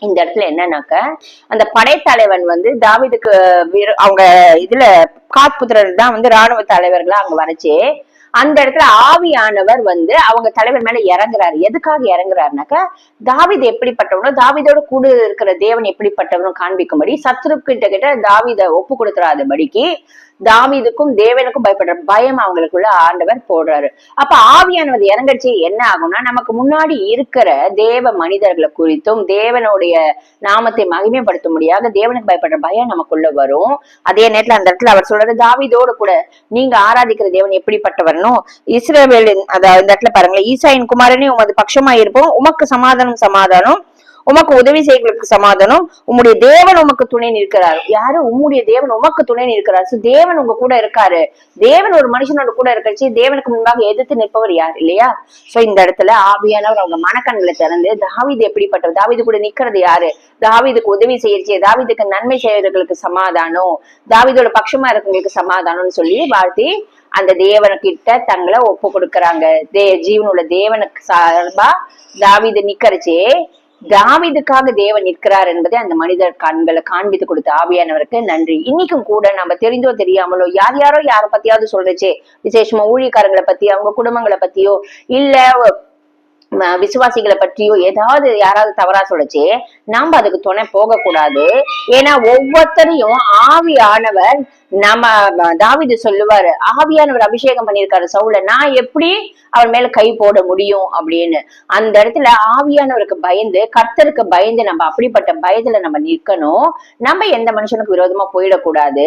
இந்த இடத்துல என்னன்னாக்க அந்த படைத்தலைவன் தாவீதுக்கு அவங்க இதுல காத்புத்திரர் தான் ராணுவ தலைவர்களா அங்க வரைச்சு அந்த இடத்துல ஆவியானவர் அவங்க தலைவர் மேல இறங்குறாரு. எதுக்காக இறங்குறாருனாக்கா தாவீது எப்படிப்பட்டவனோ தாவீதோட கூட இருக்கிற தேவன் எப்படிப்பட்டவனும் காண்பிக்கும்படி சத்ருக்கிட்ட தாவீதை ஒப்பு கொடுத்துறாதபடிக்கு தாவீதுக்கும் தேவனுக்கும் பயப்படுற பயம் அவங்களுக்குள்ள ஆண்டவர் போடுறாரு. அப்ப ஆவியானவர் இறங்கச்சு என்ன ஆகும்னா நமக்கு முன்னாடி இருக்கிற தேவ மனிதர்களை குறித்தும் தேவனுடைய நாமத்தை மகிமைப்படுத்த முடியாத தேவனுக்கு பயப்படுற பயம் நமக்குள்ள வரும். அதே நேரத்துல அந்த இடத்துல அவர் சொல்றாரு, தாவீதோடு கூட நீங்க ஆராதிக்கிற தேவன் எப்படிப்பட்டவர்னும் இஸ்ரவேலின் அதாவது இந்த இடத்துல பாருங்களேன், ஈசாயின் குமாரனே உமது பட்சமா இருப்போம், உமக்கு சமாதானம் சமாதானம், உமக்கு உதவி செய்களுக்கு சமாதானம், உம்முடைய தேவன் உமக்கு துணை நிற்கிறார். யாரு? உம்முடைய தேவன் உமக்கு துணை நிற்கிறார். தேவன் உங்க கூட இருக்காரு. தேவன் ஒரு மனுஷனோட கூட இருக்கச்சு தேவனுக்கு முன்பாக எதிர்த்து நிற்பவர் யார் இல்லையா? சோ இந்த இடத்துல ஆவியானவர் அவங்க மனக்கண்களை திறந்து தாவீது எப்படிப்பட்டவர், தாவீது கூட நிக்கிறது யாரு, தாவீதுக்கு உதவி செய்யச்சு, தாவீதுக்கு நன்மை செய்யறவர்களுக்கு சமாதானம், தாவீதோட பட்சமா இருக்கவங்களுக்கு சமாதானம்னு சொல்லி வாழ்த்தி அந்த தேவனுக்கிட்ட தங்களை ஒப்பு கொடுக்கறாங்க. ஜீவனுள்ள தேவனுக்கு சார்பா தாவீது நிக்கிறச்சே தாவீதுக்காக தேவன் நிற்கிறார் என்பதை அந்த மனிதர் கண்களை காண்பித்து கொடுத்த ஆவியானவருக்கு நன்றி. இன்னைக்கும் கூட நம்ம தெரிந்தோ தெரியாமலோ யாரோ யார பத்தியாவது சொல்றச்சே, விசேஷமா ஊழியக்காரங்களை பத்தி அவங்க குடும்பங்களை பத்தியோ இல்ல விசுவாசிகளை பற்றியோ ஏதாவது யாராவது தவறா சொல்லச்சே நாம அதுக்கு துணை போக கூடாது. ஏன்னா ஒவ்வொருத்தரையும் ஆவியானவர் நம்ம தாவீது சொல்லுவாரு, ஆவியானவர் அபிஷேகம் பண்ணியிருக்காரு சவுல, நான் எப்படி அவர் மேல கை போட முடியும் அப்படின்னு. அந்த இடத்துல ஆவியானவருக்கு பயந்து கர்த்தருக்கு பயந்து நம்ம அப்படிப்பட்ட பயத்துல நம்ம நிற்கணும். நம்ம எந்த மனுஷனுக்கு விரோதமா போயிடக்கூடாது.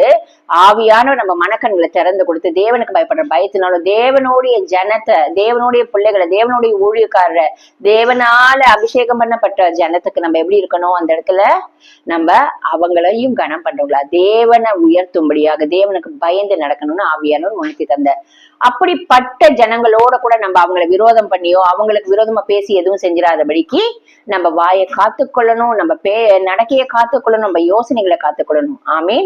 ஆவியானவர் நம்ம மனக்கண்களை திறந்து கொடுத்து தேவனுக்கு பயப்படுற பயத்தினாலும் தேவனுடைய ஜனத்தை, தேவனுடைய பிள்ளைகளை, தேவனுடைய ஊழியக்காரரை, தேவனால அபிஷேகம் பண்ணப்பட்ட ஜனத்துக்கு நம்ம எப்படி இருக்கணும், அந்த இடத்துல நம்ம அவங்களையும் கனம் பண்றோங்களா தேவனை உயர்த்தும்படியாக தேவனுக்கு பயந்து நடக்கணும்னு ஆவியானவர் உணர்த்தி தந்த. அப்படிப்பட்ட ஜனங்களோட கூட நம்ம அவங்களை விரோதம் பண்ணியோ அவங்களுக்கு விரோதமா பேசி எதுவும் செஞ்சிடாதபடிக்கு நம்ம வாயை காத்துக்கொள்ளணும், நம்ம நடக்கைய காத்துக்கொள்ளணும், நம்ம யோசனைகளை காத்துக்கொள்ளணும். ஆமே.